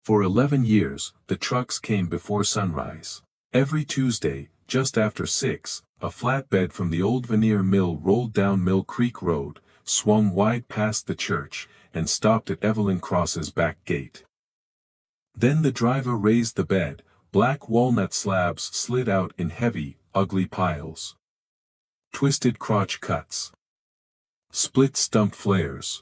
For 11 years, the trucks came before sunrise. Every Tuesday, just after 6, a flatbed from the old veneer mill rolled down Mill Creek Road, swung wide past the church, and stopped at Evelyn Cross's back gate. Then the driver raised the bed, black walnut slabs slid out in heavy, ugly piles. Twisted crotch cuts. Split stump flares.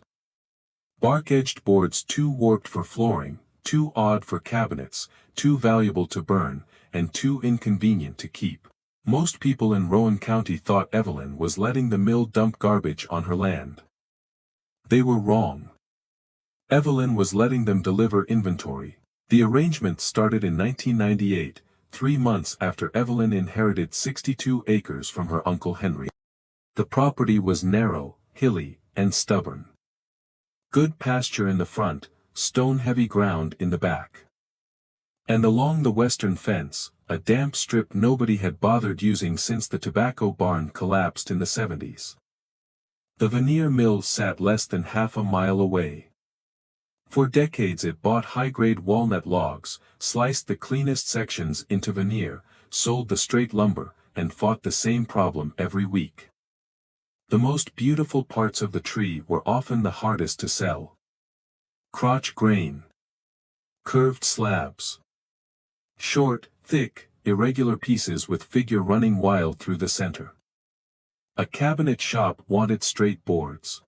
Bark-edged boards too warped for flooring, too odd for cabinets, too valuable to burn, and too inconvenient to keep. Most people in Rowan County thought Evelyn was letting the mill dump garbage on her land. They were wrong. Evelyn was letting them deliver inventory. The arrangement started in 1998, 3 months after Evelyn inherited 62 acres from her Uncle Henry. The property was narrow, hilly, and stubborn. Good pasture in the front, stone-heavy ground in the back. And along the western fence, a damp strip nobody had bothered using since the tobacco barn collapsed in the 70s. The veneer mill sat less than half a mile away. For decades it bought high-grade walnut logs, sliced the cleanest sections into veneer, sold the straight lumber, and fought the same problem every week. The most beautiful parts of the tree were often the hardest to sell. Crotch grain. Curved slabs. Short, thick, irregular pieces with figure running wild through the center. A cabinet shop wanted straight boards.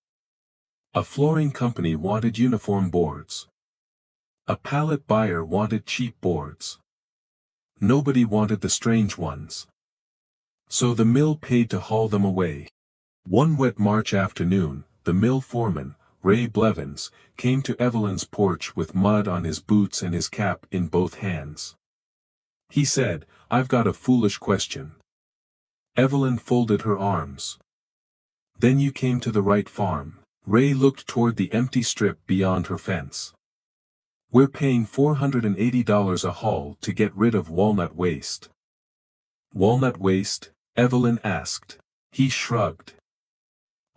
A flooring company wanted uniform boards. A pallet buyer wanted cheap boards. Nobody wanted the strange ones. So the mill paid to haul them away. One wet March afternoon, the mill foreman, Ray Blevins, came to Evelyn's porch with mud on his boots and his cap in both hands. He said, "I've got a foolish question." Evelyn folded her arms. "Then you came to the right farm." Ray looked toward the empty strip beyond her fence. "We're paying $480 a haul to get rid of walnut waste." "Walnut waste?" Evelyn asked. He shrugged.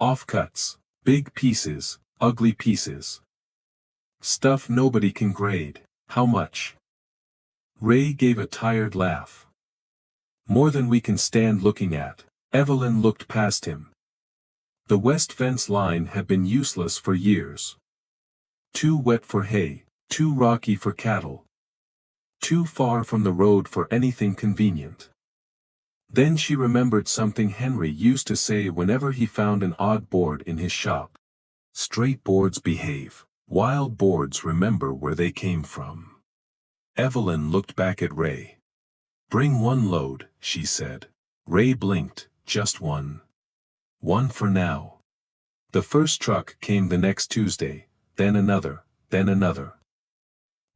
"Offcuts. Big pieces, ugly pieces. Stuff nobody can grade. How much?" Ray gave a tired laugh. "More than we can stand looking at." Evelyn looked past him. The west fence line had been useless for years. Too wet for hay, too rocky for cattle. Too far from the road for anything convenient. Then she remembered something Henry used to say whenever he found an odd board in his shop. "Straight boards behave. Wild boards remember where they came from." Evelyn looked back at Ray. "Bring one load," she said. Ray blinked. "Just one." "One for now." The first truck came the next Tuesday, then another, then another.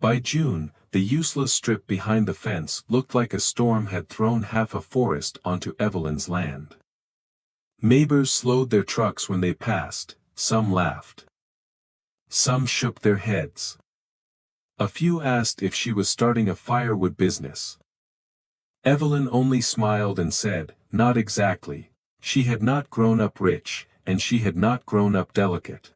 By June, the useless strip behind the fence looked like a storm had thrown half a forest onto Evelyn's land. Neighbors slowed their trucks when they passed, some laughed. Some shook their heads. A few asked if she was starting a firewood business. Evelyn only smiled and said, "Not exactly." She had not grown up rich, and she had not grown up delicate.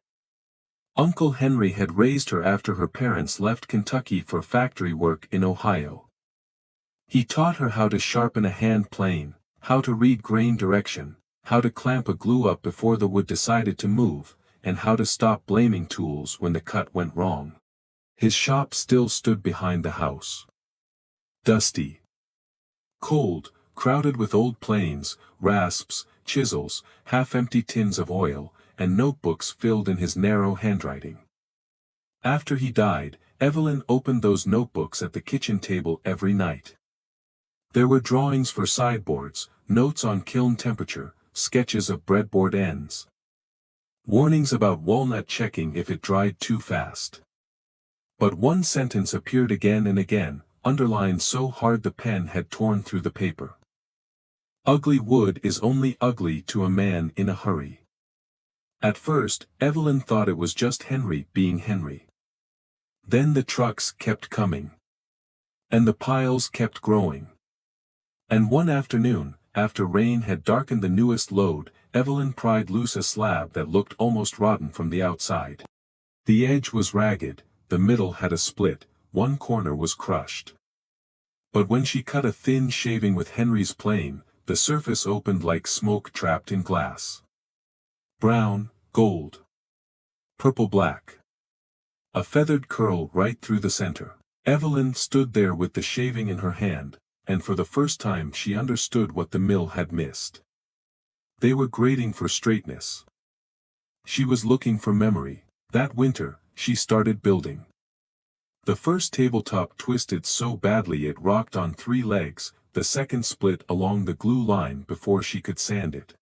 Uncle Henry had raised her after her parents left Kentucky for factory work in Ohio. He taught her how to sharpen a hand plane, how to read grain direction, how to clamp a glue up before the wood decided to move, and how to stop blaming tools when the cut went wrong. His shop still stood behind the house. Dusty. Cold, crowded with old planes, rasps, chisels, half-empty tins of oil, and notebooks filled in his narrow handwriting. After he died, Evelyn opened those notebooks at the kitchen table every night. There were drawings for sideboards, notes on kiln temperature, sketches of breadboard ends. Warnings about walnut checking if it dried too fast. But one sentence appeared again and again, underlined so hard the pen had torn through the paper. "Ugly wood is only ugly to a man in a hurry." At first, Evelyn thought it was just Henry being Henry. Then the trucks kept coming. And the piles kept growing. And one afternoon, after rain had darkened the newest load, Evelyn pried loose a slab that looked almost rotten from the outside. The edge was ragged, the middle had a split, one corner was crushed. But when she cut a thin shaving with Henry's plane, the surface opened like smoke trapped in glass. Brown, gold, purple-black. A feathered curl right through the center. Evelyn stood there with the shaving in her hand, and for the first time she understood what the mill had missed. They were grading for straightness. She was looking for memory. That winter, she started building. The first tabletop twisted so badly it rocked on 3 legs, the second split along the glue line before she could sand it.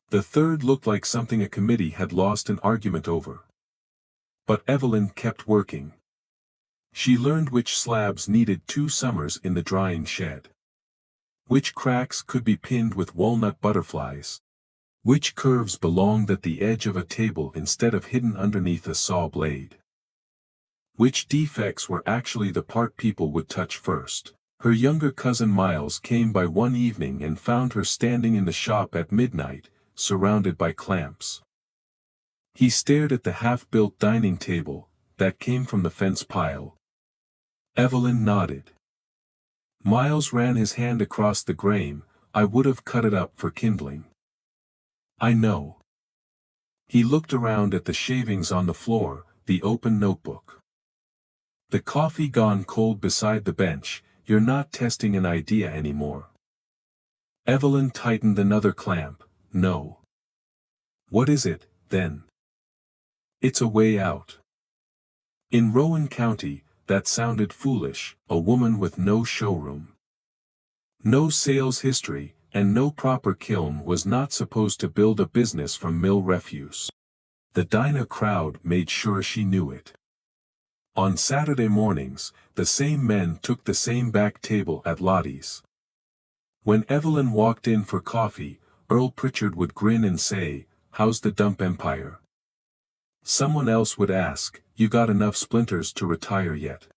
The third looked like something a committee had lost an argument over. But Evelyn kept working. She learned which slabs needed 2 summers in the drying shed. Which cracks could be pinned with walnut butterflies. Which curves belonged at the edge of a table instead of hidden underneath a saw blade. Which defects were actually the part people would touch first. Her younger cousin Miles came by one evening and found her standing in the shop at midnight, surrounded by clamps. He stared at the half-built dining table that came from the fence pile. Evelyn nodded. Miles ran his hand across the grain. I would have cut it up for kindling. I know. He looked around at the shavings on the floor, the open notebook. The coffee gone cold beside the bench. You're not testing an idea anymore. Evelyn tightened another clamp. No. What is it, then? It's a way out. In Rowan County, that sounded foolish, a woman with no showroom. No sales history, and no proper kiln was not supposed to build a business from mill refuse. The Dinah crowd made sure she knew it. On Saturday mornings, the same men took the same back table at Lottie's. When Evelyn walked in for coffee, Earl Pritchard would grin and say, "How's the dump empire?" Someone else would ask, "You got enough splinters to retire yet?"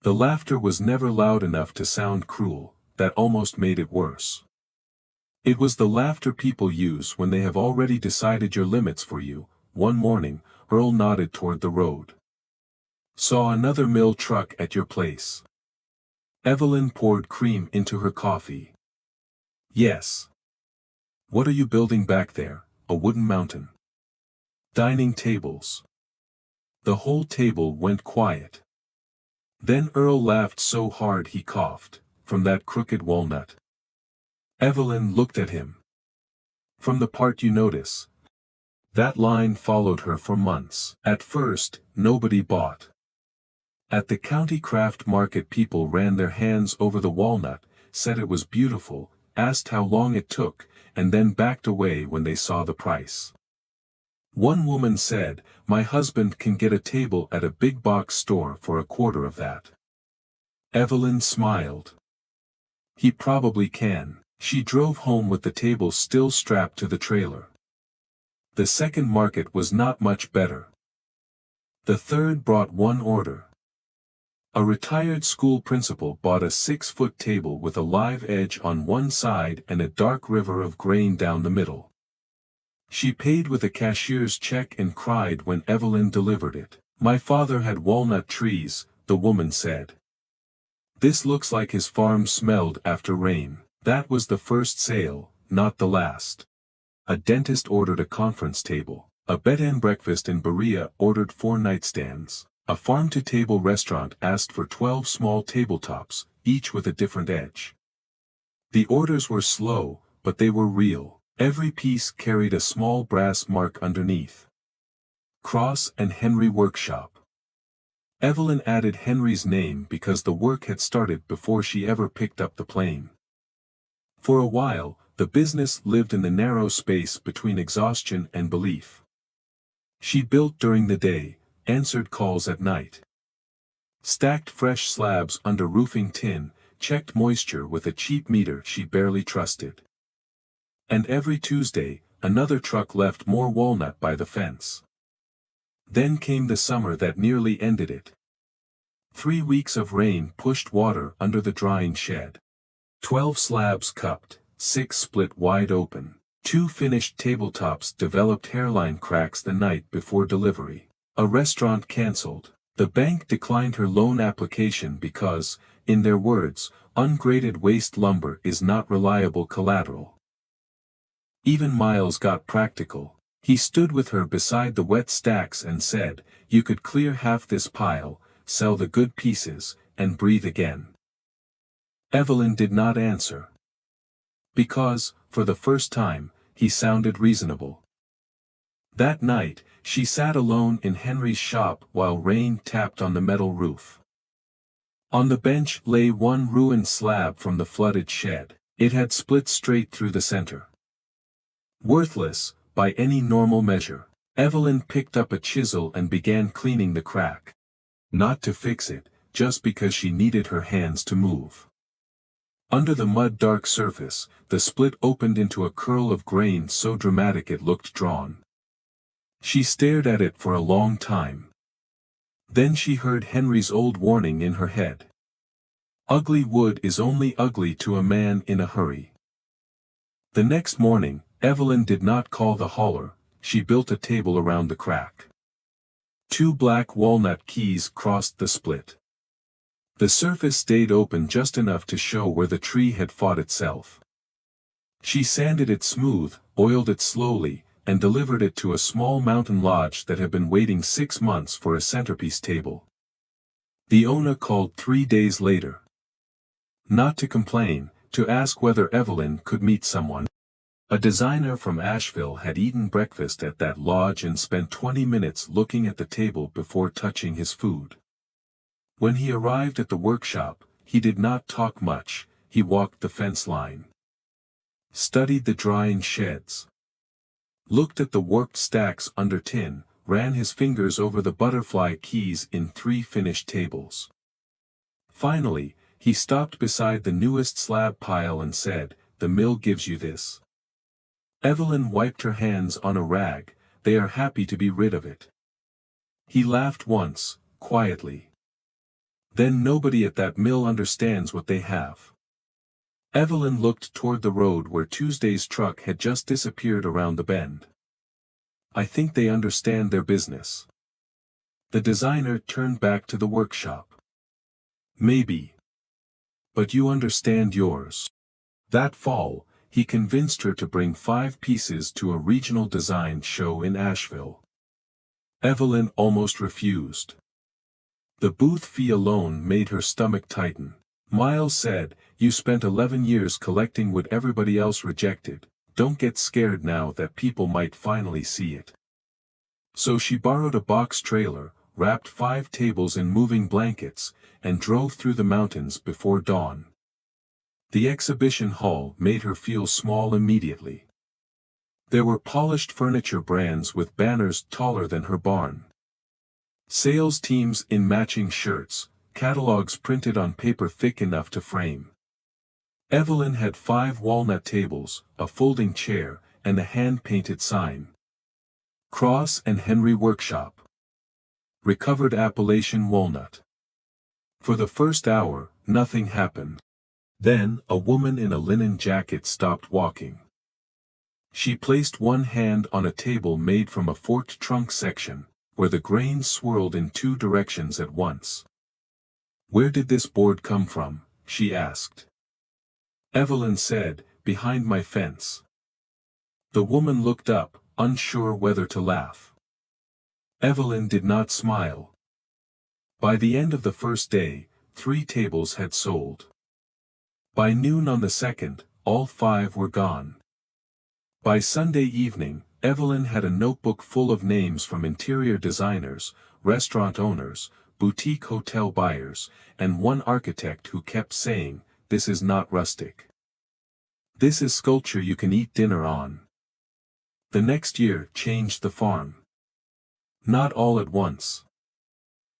The laughter was never loud enough to sound cruel, that almost made it worse. It was the laughter people use when they have already decided your limits for you. One morning, Earl nodded toward the road. Saw another mill truck at your place. Evelyn poured cream into her coffee. Yes. What are you building back there? A wooden mountain. Dining tables. The whole table went quiet. Then Earl laughed so hard he coughed, from that crooked walnut. Evelyn looked at him. From the part you notice. That line followed her for months. At first, nobody bought. At the county craft market people ran their hands over the walnut, said it was beautiful, asked how long it took, and then backed away when they saw the price. One woman said, "My husband can get a table at a big box store for 1/4 of that." Evelyn smiled. "He probably can." She drove home with the table still strapped to the trailer. The second market was not much better. The third brought one order. A retired school principal bought a 6-foot table with a live edge on one side and a dark river of grain down the middle. She paid with a cashier's check and cried when Evelyn delivered it. "My father had walnut trees," the woman said. "This looks like his farm smelled after rain." That was the first sale, not the last. A dentist ordered a conference table. A bed and breakfast in Berea ordered 4 nightstands. A farm-to-table restaurant asked for 12 small tabletops, each with a different edge. The orders were slow, but they were real. Every piece carried a small brass mark underneath. Cross and Henry Workshop. Evelyn added Henry's name because the work had started before she ever picked up the plane. For a while, the business lived in the narrow space between exhaustion and belief. She built during the day, answered calls at night. Stacked fresh slabs under roofing tin, checked moisture with a cheap meter she barely trusted. And every Tuesday, another truck left more walnut by the fence. Then came the summer that nearly ended it. 3 weeks of rain pushed water under the drying shed. 12 slabs cupped, 6 split wide open. 2 finished tabletops developed hairline cracks the night before delivery. A restaurant canceled. The bank declined her loan application because, in their words, ungraded waste lumber is not reliable collateral. Even Miles got practical. He stood with her beside the wet stacks and said, "You could clear half this pile, sell the good pieces, and breathe again." Evelyn did not answer. Because, for the first time, he sounded reasonable. That night, she sat alone in Henry's shop while rain tapped on the metal roof. On the bench lay one ruined slab from the flooded shed. It had split straight through the center. Worthless, by any normal measure. Evelyn picked up a chisel and began cleaning the crack. Not to fix it, just because she needed her hands to move. Under the mud-dark surface, the split opened into a curl of grain so dramatic it looked drawn. She stared at it for a long time. Then she heard Henry's old warning in her head. Ugly wood is only ugly to a man in a hurry. The next morning, Evelyn did not call the hauler, she built a table around the crack. 2 black walnut keys crossed the split. The surface stayed open just enough to show where the tree had fought itself. She sanded it smooth, oiled it slowly, and delivered it to a small mountain lodge that had been waiting 6 months for a centerpiece table. The owner called 3 days later. Not to complain, to ask whether Evelyn could meet someone. A designer from Asheville had eaten breakfast at that lodge and spent 20 minutes looking at the table before touching his food. When he arrived at the workshop, he did not talk much, he walked the fence line. Studied the drying sheds. Looked at the warped stacks under tin, ran his fingers over the butterfly keys in 3 finished tables. Finally, he stopped beside the newest slab pile and said, "The mill gives you this." Evelyn wiped her hands on a rag, "They are happy to be rid of it." He laughed once, quietly. "Then nobody at that mill understands what they have." Evelyn looked toward the road where Tuesday's truck had just disappeared around the bend. "I think they understand their business." The designer turned back to the workshop. "Maybe. But you understand yours." That fall, he convinced her to bring 5 pieces to a regional design show in Asheville. Evelyn almost refused. The booth fee alone made her stomach tighten. Miles said, "You spent 11 years collecting what everybody else rejected, don't get scared now that people might finally see it." So she borrowed a box trailer, wrapped 5 tables in moving blankets, and drove through the mountains before dawn. The exhibition hall made her feel small immediately. There were polished furniture brands with banners taller than her barn. Sales teams in matching shirts, catalogs printed on paper thick enough to frame. Evelyn had 5 walnut tables, a folding chair, and a hand-painted sign. Cross and Henry Workshop. Recovered Appalachian walnut. For the first hour, nothing happened. Then, a woman in a linen jacket stopped walking. She placed one hand on a table made from a forked trunk section, where the grain swirled in 2 directions at once. "Where did this board come from?" she asked. Evelyn said, "Behind my fence." The woman looked up, unsure whether to laugh. Evelyn did not smile. By the end of the first day, 3 tables had sold. By noon on the second, all 5 were gone. By Sunday evening, Evelyn had a notebook full of names from interior designers, restaurant owners, boutique hotel buyers, and one architect who kept saying, "This is not rustic. This is sculpture you can eat dinner on." The next year changed the farm. Not all at once.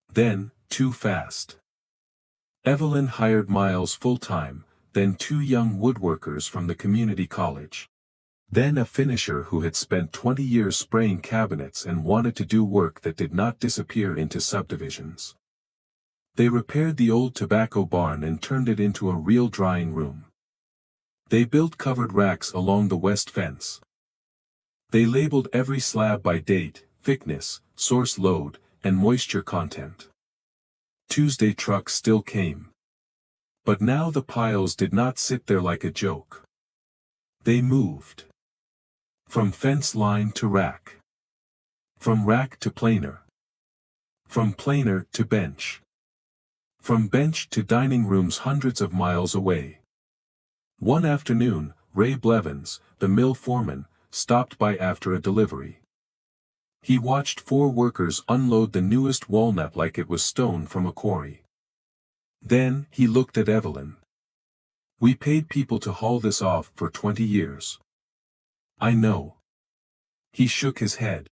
Then, too fast. Evelyn hired Miles full-time, then 2 young woodworkers from the community college. Then a finisher who had spent 20 years spraying cabinets and wanted to do work that did not disappear into subdivisions. They repaired the old tobacco barn and turned it into a real drying room. They built covered racks along the west fence. They labeled every slab by date, thickness, source load, and moisture content. Tuesday trucks still came. But now the piles did not sit there like a joke. They moved. From fence line to rack. From rack to planer. From planer to bench. From bench to dining rooms hundreds of miles away. One afternoon, Ray Blevins, the mill foreman, stopped by after a delivery. He watched 4 workers unload the newest walnut like it was stone from a quarry. Then, he looked at Evelyn. "We paid people to haul this off for 20 years. I know." He shook his head.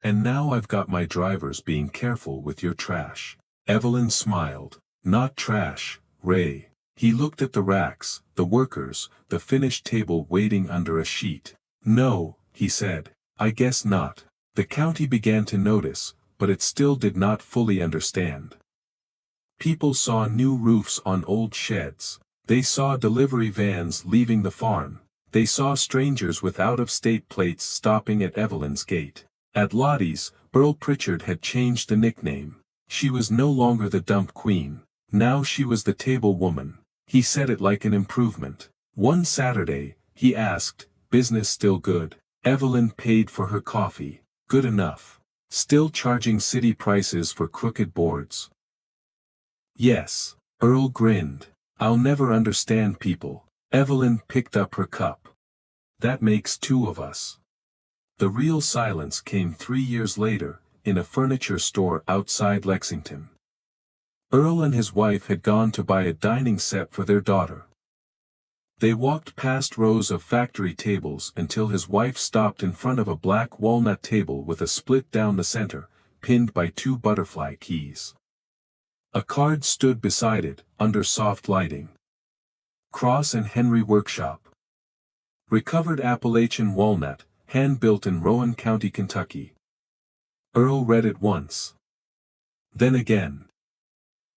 "And now I've got my drivers being careful with your trash." Evelyn smiled. "Not trash, Ray." He looked at the racks, the workers, the finished table waiting under a sheet. "No," he said, "I guess not." The county began to notice, but it still did not fully understand. People saw new roofs on old sheds. They saw delivery vans leaving the farm. They saw strangers with out-of-state plates stopping at Evelyn's gate. At Lottie's, Earl Pritchard had changed the nickname. She was no longer the dump queen. Now she was the table woman. He said it like an improvement. One Saturday, he asked, "Business still good?" Evelyn paid for her coffee. "Good enough. Still charging city prices for crooked boards?" "Yes." Earl grinned. "I'll never understand people." Evelyn picked up her cup. "That makes 2 of us." The real silence came 3 years later, in a furniture store outside Lexington. Earl and his wife had gone to buy a dining set for their daughter. They walked past rows of factory tables until his wife stopped in front of a black walnut table with a split down the center, pinned by 2 butterfly keys. A card stood beside it, under soft lighting. Cross and Henry Workshop. Recovered Appalachian walnut, hand-built in Rowan County, Kentucky. Earl read it once. Then again.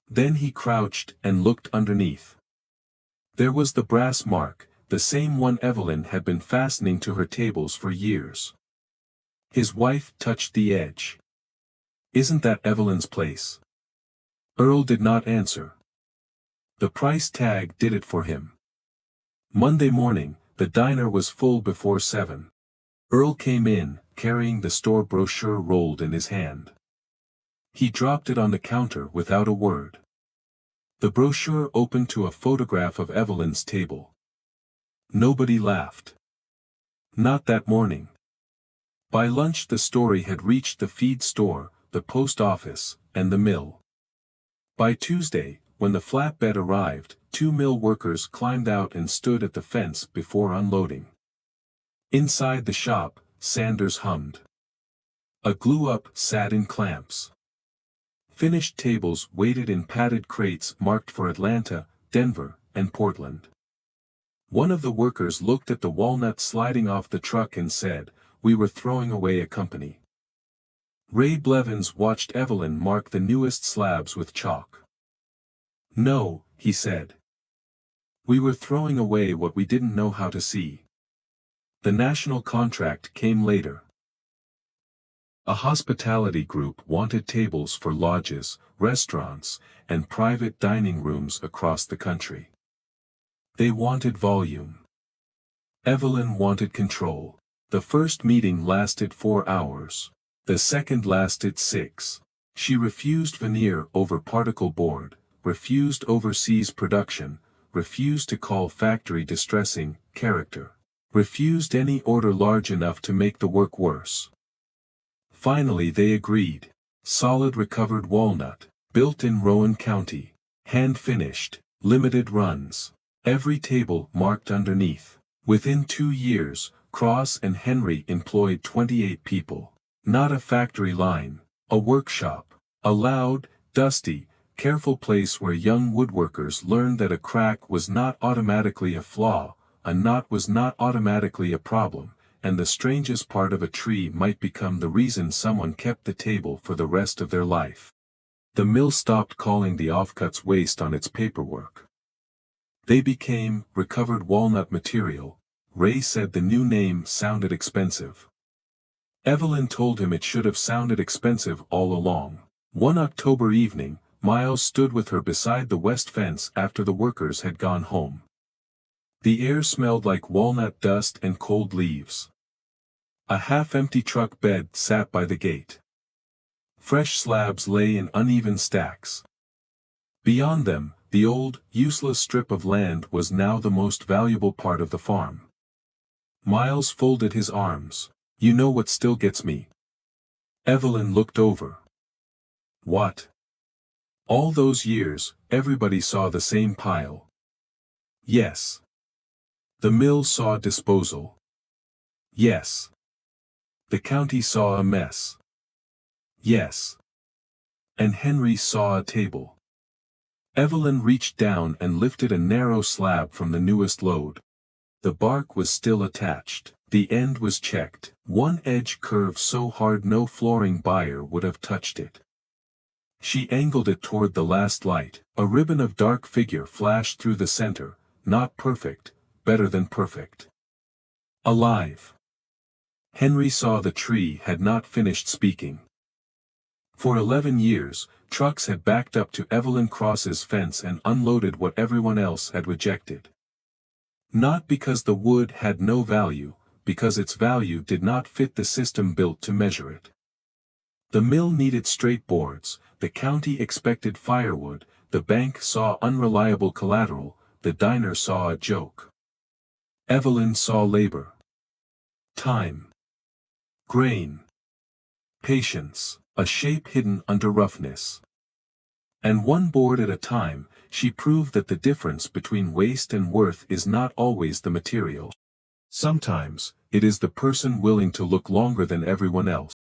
Then he crouched and looked underneath. There was the brass mark, the same one Evelyn had been fastening to her tables for years. His wife touched the edge. "Isn't that Evelyn's place?" Earl did not answer. The price tag did it for him. Monday morning, the diner was full before 7. Earl came in, carrying the store brochure rolled in his hand. He dropped it on the counter without a word. The brochure opened to a photograph of Evelyn's table. Nobody laughed. Not that morning. By lunch the story had reached the feed store, the post office, and the mill. By Tuesday, when the flatbed arrived, 2 mill workers climbed out and stood at the fence before unloading. Inside the shop, Sanders hummed. A glue-up sat in clamps. Finished tables waited in padded crates marked for Atlanta, Denver, and Portland. One of the workers looked at the walnut sliding off the truck and said, "We were throwing away a company." Ray Blevins watched Evelyn mark the newest slabs with chalk. "No," he said. "We were throwing away what we didn't know how to see." The national contract came later. A hospitality group wanted tables for lodges, restaurants, and private dining rooms across the country. They wanted volume. Evelyn wanted control. The first meeting lasted 4 hours. The second lasted 6. She refused veneer over particle board, refused overseas production, refused to call factory distressing character, refused any order large enough to make the work worse. Finally they agreed. Solid recovered walnut, built in Rowan County, hand-finished, limited runs. Every table marked underneath. Within 2 years, Cross and Henry employed 28 people. Not a factory line, a workshop, a loud, dusty, careful place where young woodworkers learned that a crack was not automatically a flaw, a knot was not automatically a problem, and the strangest part of a tree might become the reason someone kept the table for the rest of their life. The mill stopped calling the offcuts waste on its paperwork. They became recovered walnut material. Ray said the new name sounded expensive. Evelyn told him it should have sounded expensive all along. One October evening, Miles stood with her beside the west fence after the workers had gone home. The air smelled like walnut dust and cold leaves. A half-empty truck bed sat by the gate. Fresh slabs lay in uneven stacks. Beyond them, the old, useless strip of land was now the most valuable part of the farm. Miles folded his arms. You know what still gets me? Evelyn looked over. What? All those years, everybody saw the same pile. Yes. The mill saw disposal. Yes. The county saw a mess. Yes. And Henry saw a table. Evelyn reached down and lifted a narrow slab from the newest load. The bark was still attached. The end was checked. One edge curved so hard no flooring buyer would have touched it. She angled it toward the last light. A ribbon of dark figure flashed through the center. Not perfect, better than perfect. Alive. Henry saw the tree had not finished speaking. For 11 years, trucks had backed up to Evelyn Cross's fence and unloaded what everyone else had rejected. Not because the wood had no value, because its value did not fit the system built to measure it. The mill needed straight boards, the county expected firewood, the bank saw unreliable collateral, the diner saw a joke. Evelyn saw labor. Time. Grain. Patience, a shape hidden under roughness. And one board at a time, she proved that the difference between waste and worth is not always the material. Sometimes, it is the person willing to look longer than everyone else.